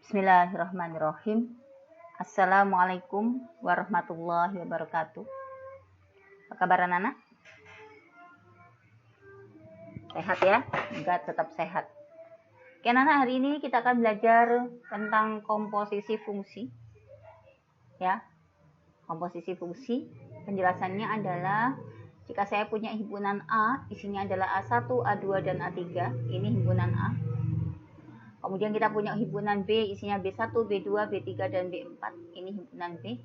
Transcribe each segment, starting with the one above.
Bismillahirrahmanirrahim. Assalamualaikum warahmatullahi wabarakatuh. Apa kabar anak-anak? Sehat ya? Enggak, tetap sehat. Oke anak-anak, hari ini kita akan belajar tentang komposisi fungsi. Ya, komposisi fungsi. Penjelasannya adalah jika saya punya himpunan A, isinya adalah A1, A2, dan A3. Ini himpunan A. Kemudian kita punya himpunan B, isinya B1, B2, B3, dan B4. Ini himpunan B.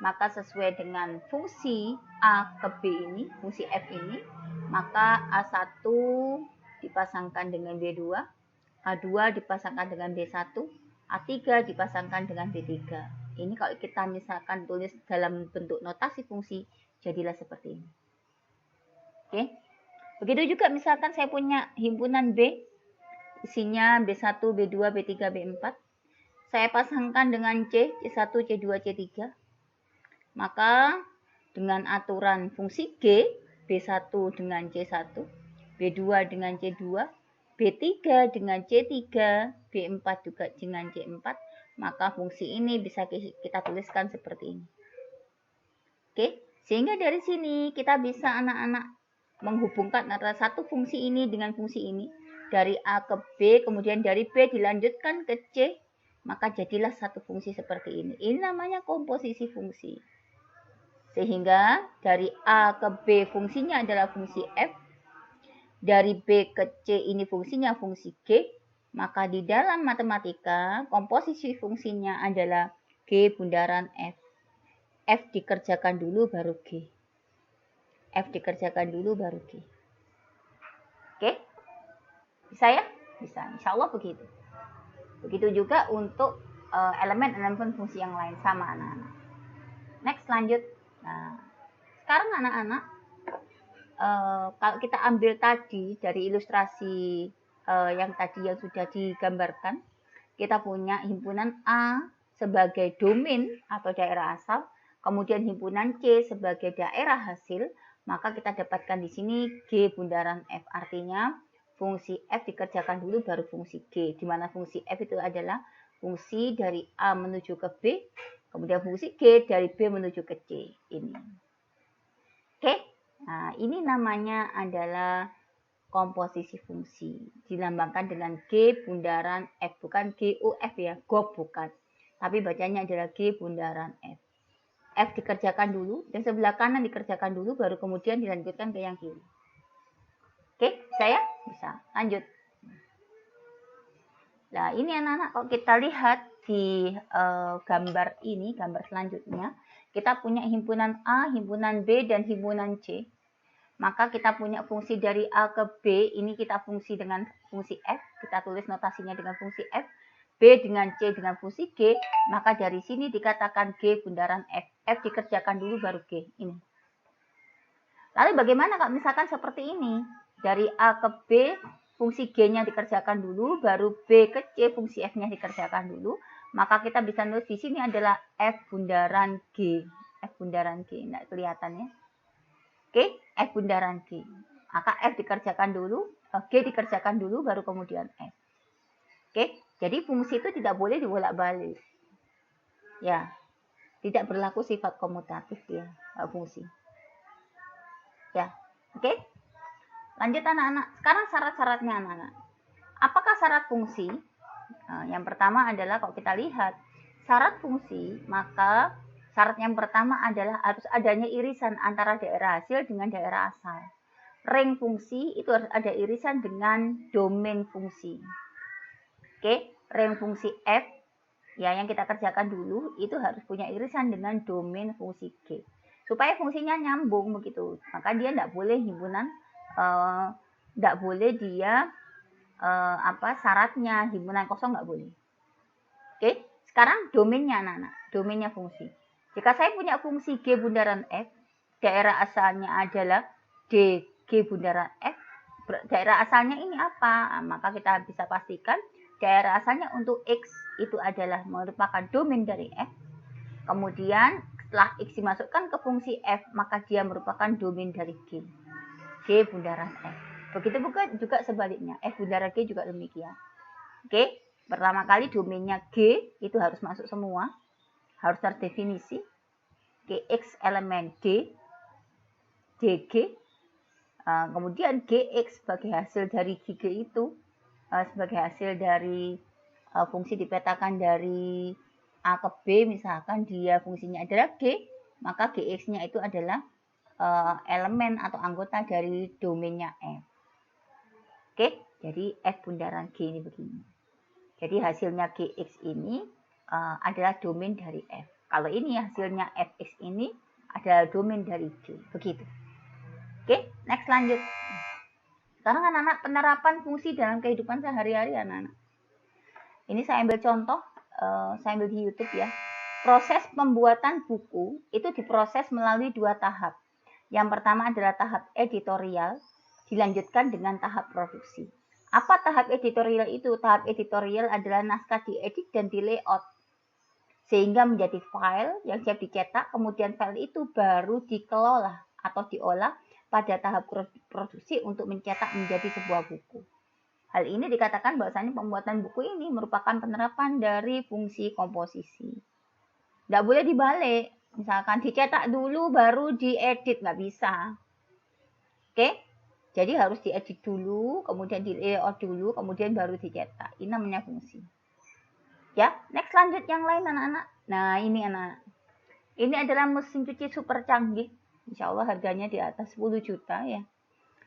Maka sesuai dengan fungsi A ke B ini, fungsi F ini, maka A1 dipasangkan dengan B2, A2 dipasangkan dengan B1, A3 dipasangkan dengan B3. Ini kalau kita misalkan tulis dalam bentuk notasi fungsi, jadilah seperti ini. Oke. Begitu juga misalkan saya punya himpunan B, isinya B1, B2, B3, B4. Saya pasangkan dengan C, C1, C2, C3. Maka dengan aturan fungsi G, B1 dengan C1, B2 dengan C2, B3 dengan C3, B4 juga dengan C4, maka fungsi ini bisa kita tuliskan seperti ini. Oke, sehingga dari sini kita bisa anak-anak menghubungkan antara satu fungsi ini dengan fungsi ini. Dari A ke B, kemudian dari B dilanjutkan ke C, maka jadilah satu fungsi seperti ini. Ini namanya komposisi fungsi. Sehingga dari A ke B fungsinya adalah fungsi F, dari B ke C ini fungsinya fungsi G, maka di dalam matematika komposisi fungsinya adalah G bundaran F. F dikerjakan dulu baru G. F dikerjakan dulu baru G. Oke? Bisa ya? Bisa. Insya Allah begitu. Begitu juga untuk elemen-elemen fungsi yang lain sama anak-anak. Next, lanjut. Nah, sekarang anak-anak, kalau kita ambil tadi dari ilustrasi yang tadi yang sudah digambarkan, kita punya himpunan A sebagai domain atau daerah asal, kemudian himpunan C sebagai daerah hasil, maka kita dapatkan di sini G bundaran F. Artinya fungsi F dikerjakan dulu baru fungsi G, di mana fungsi F itu adalah fungsi dari A menuju ke B, kemudian fungsi G dari B menuju ke C. Ini. Oke, nah ini namanya adalah komposisi fungsi. Dilambangkan dengan G bundaran F, bukan GOF ya, GOF bukan. Tapi bacanya adalah G bundaran F. F dikerjakan dulu, dan sebelah kanan dikerjakan dulu, baru kemudian dilanjutkan ke yang kiri. Oke, bisa ya? Bisa. Lanjut. Nah, ini anak-anak kalau kita lihat di gambar ini, gambar selanjutnya, kita punya himpunan A, himpunan B, dan himpunan C. Maka kita punya fungsi dari A ke B, ini kita fungsi dengan fungsi F, kita tulis notasinya dengan fungsi F, B dengan C dengan fungsi G, maka dari sini dikatakan G bundaran F. F dikerjakan dulu baru G, ini. Lalu bagaimana kalau misalkan seperti ini? Dari A ke B, fungsi G-nya dikerjakan dulu, baru B ke C, fungsi F-nya dikerjakan dulu. Maka kita bisa nulis di sini adalah F bundaran G. F bundaran G, tidak kelihatan ya. Oke, F bundaran G. Maka F dikerjakan dulu, G dikerjakan dulu, baru kemudian F. Oke, jadi fungsi itu tidak boleh dibolak-balik. Ya, tidak berlaku sifat komutatif ya, fungsi. Ya, oke. Lanjut anak-anak. Sekarang syarat-syaratnya anak-anak. Apakah syarat fungsi? Yang pertama adalah kalau kita lihat syarat fungsi, maka syarat yang pertama adalah harus adanya irisan antara daerah hasil dengan daerah asal. Ring fungsi itu harus ada irisan dengan domain fungsi. Oke, ring fungsi F ya yang kita kerjakan dulu itu harus punya irisan dengan domain fungsi G. Supaya fungsinya nyambung begitu. Maka dia tidak boleh himpunan tidak boleh dia syaratnya himpunan kosong nggak boleh. Oke, sekarang domainnya anak-anak, domainnya fungsi. Jika saya punya fungsi G bundaran F, daerah asalnya adalah D G bundaran F, daerah asalnya ini apa? Nah, maka kita bisa pastikan daerah asalnya untuk X itu adalah merupakan domain dari F. Kemudian setelah X dimasukkan ke fungsi F, maka dia merupakan domain dari G. G bundaran F. Begitu juga sebaliknya, F bundaran G juga demikian. Oke, Pertama kali domainnya G itu harus masuk semua, harus terdefinisi. Gx elemen G, DG, kemudian Gx sebagai hasil dari GG itu, sebagai hasil dari fungsi dipetakan dari A ke B, misalkan dia fungsinya adalah G, maka Gx-nya itu adalah elemen atau anggota dari domainnya F. Oke, jadi F bundaran G ini begini. Jadi hasilnya Gx ini adalah domain dari F. Kalau ini hasilnya Fx ini adalah domain dari G. Begitu. Oke, next lanjut. Sekarang anak-anak penerapan fungsi dalam kehidupan sehari-hari anak-anak. Ini saya ambil contoh, saya ambil di YouTube ya. Proses pembuatan buku itu diproses melalui 2 tahap. Yang pertama adalah tahap editorial, dilanjutkan dengan tahap produksi. Apa tahap editorial itu? Tahap editorial adalah naskah diedit dan di layout sehingga menjadi file yang siap dicetak, kemudian file itu baru dikelola atau diolah pada tahap produksi untuk mencetak menjadi sebuah buku. Hal ini dikatakan bahwasanya pembuatan buku ini merupakan penerapan dari fungsi komposisi. Tidak boleh dibalik, misalkan dicetak dulu baru diedit, nggak bisa. Oke? Jadi harus diedit dulu, kemudian di layout dulu, kemudian baru dicetak. Ini namanya fungsi. Ya, next lanjut yang lain anak-anak. Nah, ini anak. Ini adalah mesin cuci super canggih. Insya Allah harganya di atas 10 juta ya.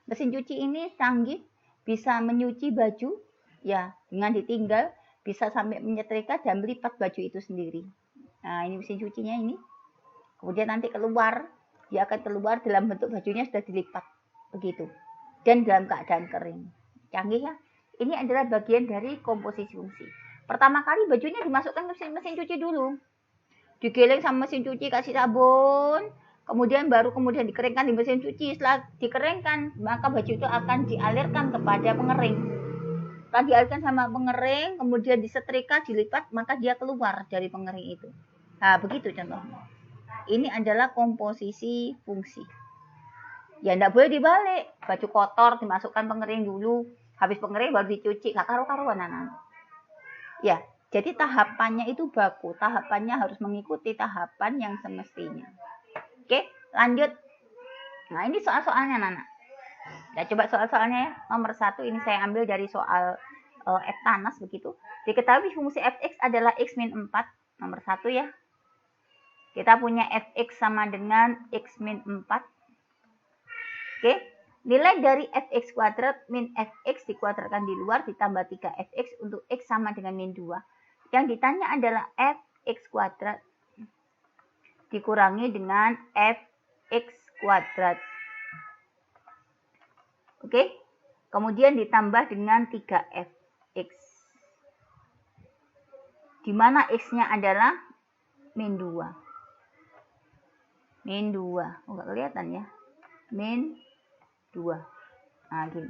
Mesin cuci ini canggih, bisa menyuci baju, ya dengan ditinggal, bisa sampai menyetrika dan melipat baju itu sendiri. Nah, ini mesin cucinya ini. Kemudian nanti keluar, dia akan keluar dalam bentuk bajunya sudah dilipat. Begitu. Dan dalam keadaan kering. Canggih ya. Ini adalah bagian dari komposisi fungsi. Pertama kali bajunya dimasukkan ke mesin cuci dulu. Digiling sama mesin cuci, kasih sabun. Kemudian dikeringkan di mesin cuci. Setelah dikeringkan, maka baju itu akan dialirkan kepada pengering. Setelah dialirkan sama pengering, kemudian disetrika, dilipat, maka dia keluar dari pengering itu. Nah, begitu contohnya. Ini adalah komposisi fungsi. Ya enggak boleh dibalik. Baju kotor dimasukkan pengering dulu, habis pengering baru dicuci. Gak karu-karuan anak-anak. Ya, jadi tahapannya itu baku. Tahapannya harus mengikuti tahapan yang semestinya. Oke, lanjut. Nah, ini soal-soalnya anak-anak. Ya, coba soal-soalnya ya. Nomor 1 ini saya ambil dari soal Eptanas begitu. Diketahui fungsi fx adalah x min 4. Nomor 1 ya. Kita punya fx sama dengan x min 4. Oke, nilai dari fx kuadrat min fx dikuadratkan di luar ditambah 3fx untuk x sama dengan min 2. Yang ditanya adalah fx kuadrat dikurangi dengan fx kuadrat. Oke, kemudian ditambah dengan 3fx. Di mana x-nya adalah min 2. Min 2. Enggak kelihatan ya. Min 2. Nah, gini.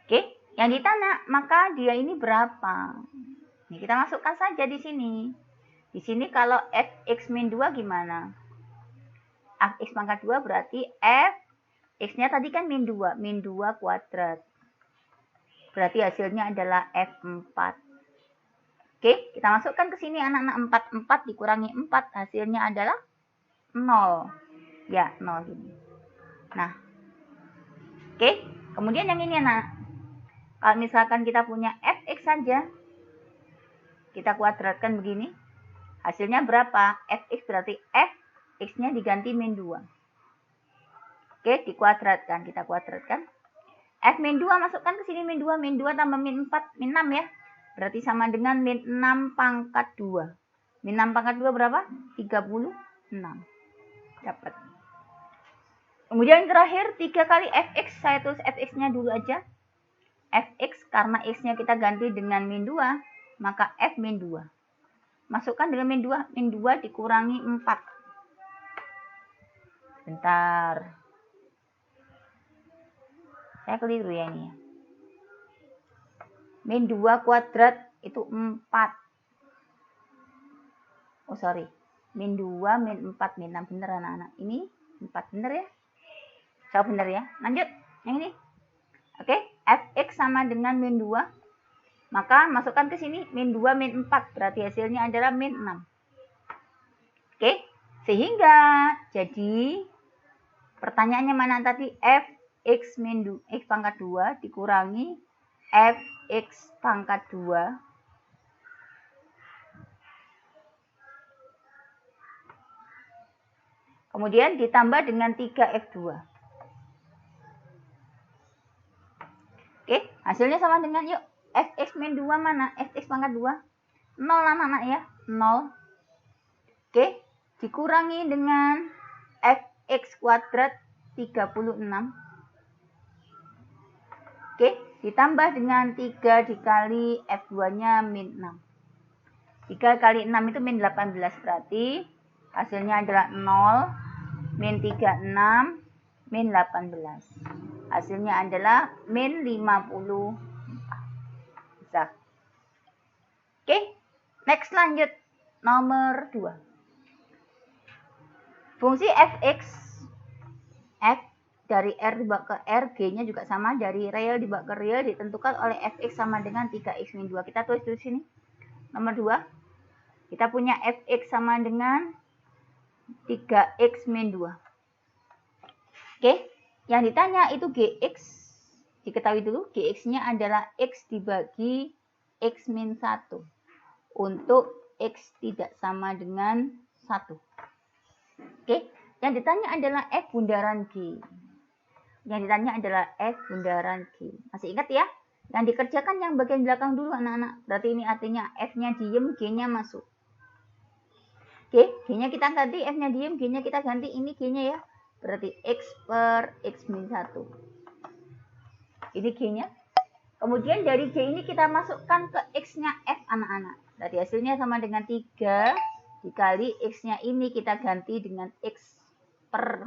Oke, yang ditanya, maka dia ini berapa? Ini kita masukkan saja di sini. Di sini kalau fx min 2 gimana? Fx pangkat 2 berarti fx-nya tadi kan min 2. Min 2 kuadrat. Berarti hasilnya adalah f4. Oke, kita masukkan ke sini anak-anak 4 dikurangi 4. Hasilnya adalah 0. Ya, 0 gini. Nah, oke, kemudian yang ini anak. Kalau misalkan kita punya fx saja, kita kuadratkan begini. Hasilnya berapa? Fx berarti fx-nya diganti min 2. Oke, dikuadratkan. Kita kuadratkan. F min 2 masukkan ke sini min 2. Min 2 tambah min 4, min 6 ya. Berarti sama dengan min 6 pangkat 2. Min 6 pangkat 2 berapa? 36. Dapat. Kemudian terakhir 3 kali fx, saya tulis fx-nya dulu aja. Fx karena x-nya kita ganti dengan min 2, maka f min 2. Masukkan dengan min 2, min 2 dikurangi 4. Bentar. Saya keliru ya ini. Min 2 kuadrat itu 4. Oh sorry. Min 2, min 4, min 6. Bener anak-anak. Ini 4 bener ya. So bener ya. Lanjut. Yang ini. Oke. Fx sama dengan min 2. Maka masukkan ke sini min 2, min 4. Berarti hasilnya adalah min 6. Oke, sehingga jadi pertanyaannya mana tadi? Fx min x pangkat 2 dikurangi fx pangkat 2 kemudian ditambah dengan 3f2. Oke, hasilnya sama dengan, yuk, fx min 2 mana? Fx pangkat 2. 0 anak-anak ya, 0. Oke, dikurangi dengan fx kuadrat 36. Oke, ditambah dengan 3 dikali f2-nya min 6. 3 kali 6 itu min 18, berarti hasilnya adalah 0, min 36, min 18. Hasilnya adalah min 50. Bisa. Oke, next lanjut. Nomor 2. Fungsi fx, f dari r dibawa ke r, g-nya juga sama, dari real dibawa ke real, ditentukan oleh fx sama dengan 3x min 2. Kita tulis di sini. Nomor 2. Kita punya fx sama dengan 3x min 2. Oke, yang ditanya itu gx. Diketahui dulu, gx-nya adalah x dibagi x min 1. Untuk x tidak sama dengan 1. Oke, yang ditanya adalah f bundaran G. Yang ditanya adalah f bundaran G. Masih ingat ya? Yang dikerjakan yang bagian belakang dulu anak-anak. Berarti ini artinya f-nya diem, G-nya masuk. Oke, G-nya kita ganti, f-nya diem, G-nya kita ganti. Ini G-nya ya. Berarti x per x min 1. Ini G-nya. Kemudian dari G ini kita masukkan ke x-nya f anak-anak. Berarti hasilnya sama dengan 3 dikali x-nya ini kita ganti dengan x per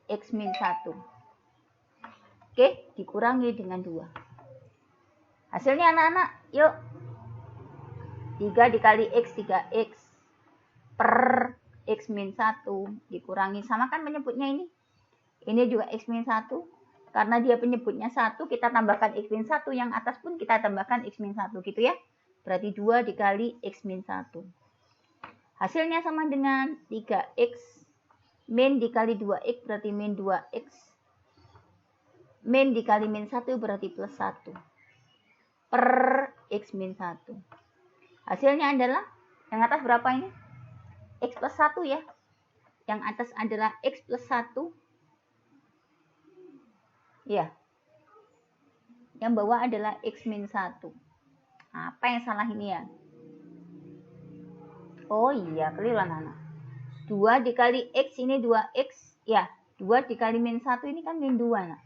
x min 1. Oke, dikurangi dengan 2. Hasilnya anak-anak, yuk. 3 dikali x, 3x per x min 1 dikurangi. Sama kan penyebutnya ini. Ini juga x min 1. Karena dia penyebutnya 1, kita tambahkan x min 1. Yang atas pun kita tambahkan x min 1 gitu ya. Berarti 2 dikali x min 1. Hasilnya sama dengan 3x min dikali 2x berarti min 2x. Min dikali min 1 berarti plus 1. Per x min 1. Hasilnya adalah, yang atas berapa ini? X plus 1 ya. Yang atas adalah x plus 1. Ya. Yang bawah adalah x min 1. Apa yang salah ini ya? Oh iya, keliru anak-anak. 2 dikali x ini 2x. Ya, 2 dikali min 1 ini kan min 2. Nah.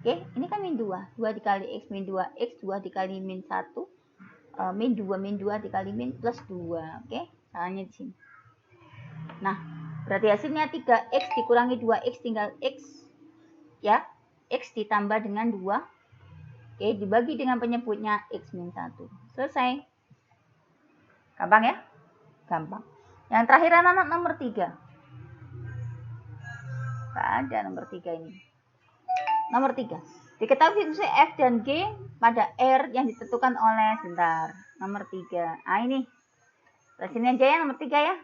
Oke, ini kan min 2. 2 dikali x min 2x. 2 dikali min 1. Min 2 dikali min plus 2. Oke, salahnya di sini. Nah, berarti hasilnya 3x dikurangi 2x tinggal x. Ya, x ditambah dengan 2. Oke, dibagi dengan penyebutnya x min 1. Selesai. Gampang ya? Gampang. Yang terakhir anak-anak nomor 3. Gak ada nomor 3 ini. Nomor 3. Diketahui fungsi f dan g pada r yang ditentukan oleh, sebentar, nomor 3. Ah ini. Sini aja ya nomor 3 ya.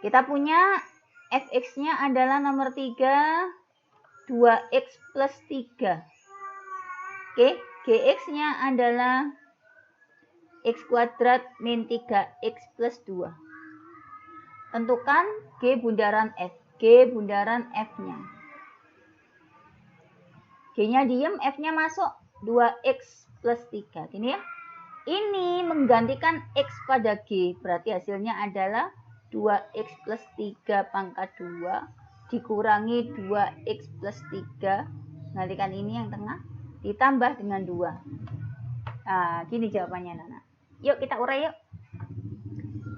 Kita punya fx-nya adalah nomor 3, 2x plus 3. Oke, gx-nya adalah x kuadrat min 3x plus 2. Tentukan G bundaran F. G bundaran F-nya. G-nya diem, F-nya masuk. 2x plus 3. Gini ya. Ini menggantikan x pada G. Berarti hasilnya adalah 2x plus 3 pangkat 2. Dikurangi 2x plus 3. Gantikan ini yang tengah. Ditambah dengan 2. Nah, gini jawabannya Nana. Yuk kita urai yuk.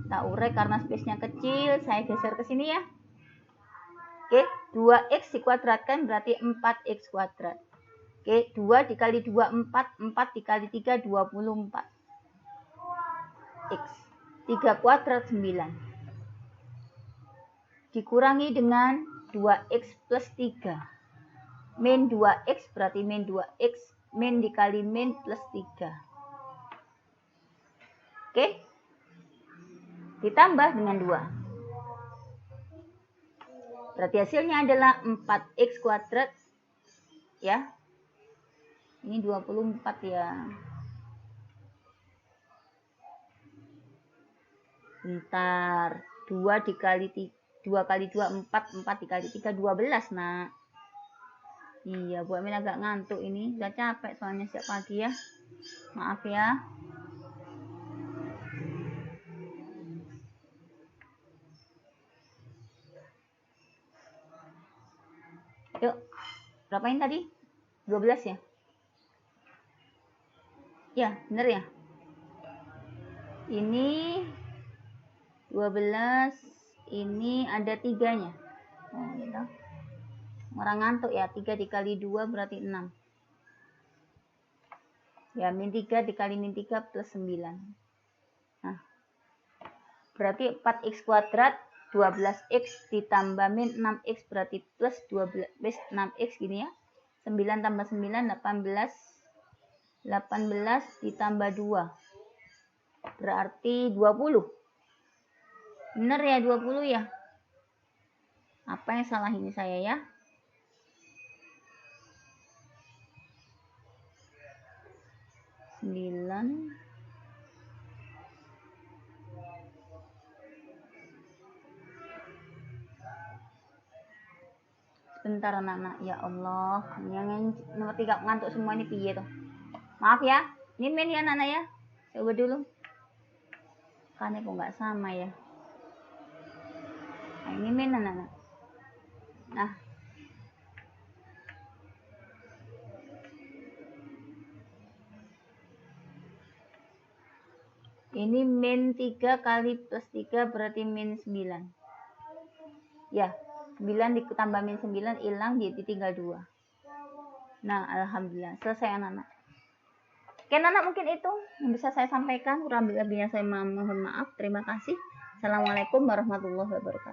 Kita urai karena space-nya kecil. Saya geser ke sini ya. Oke, 2x dikuadratkan berarti 4x kuadrat. Oke, 2 dikali 2, 4. 4 dikali 3, 24. X. 3 kuadrat, 9. Dikurangi dengan 2x plus 3. Min 2x berarti min 2x min dikali min plus 3. Oke? Ditambah dengan 2. Berarti hasilnya adalah 4x kuadrat. Ya. Ini 24 ya. Bentar. 2 dikali 2 kali 2 4, 4 dikali 3 12, Nak. Iya, Bu Amin agak ngantuk ini. Udah capek soalnya siap pagi ya. Maaf ya. Yuk. Berapain tadi? 12 ya? Ya, bener ya? Ini 12, ini ada 3-nya. Oh, gitu. Orang ngantuk ya, 3 dikali 2 berarti 6. Ya, min 3 dikali min 3 plus 9. Nah, berarti 4x kuadrat 12x ditambah min 6x berarti plus 12, 6x gini ya. 9 tambah 9, 18. 18 ditambah 2. Berarti 20. Bener ya, 20 ya? Apa yang salah ini saya ya? Sebentar anak-anak, ya Allah, yang nomor 3 ngantuk semua ini piye tuh. Maaf ya, ini min ya anak-anak ya. Coba dulu. Kan kok nggak sama ya. Nah, ini min anak-anak. Nah. Ini min 3 kali plus 3 berarti min 9. Ya, 9 ditambah min 9 hilang, jadi tinggal 2. Nah, alhamdulillah. Selesai anak-anak. Oke anak-anak, mungkin itu yang bisa saya sampaikan. Kurang lebihnya saya mohon maaf. Terima kasih. Assalamualaikum warahmatullahi wabarakatuh.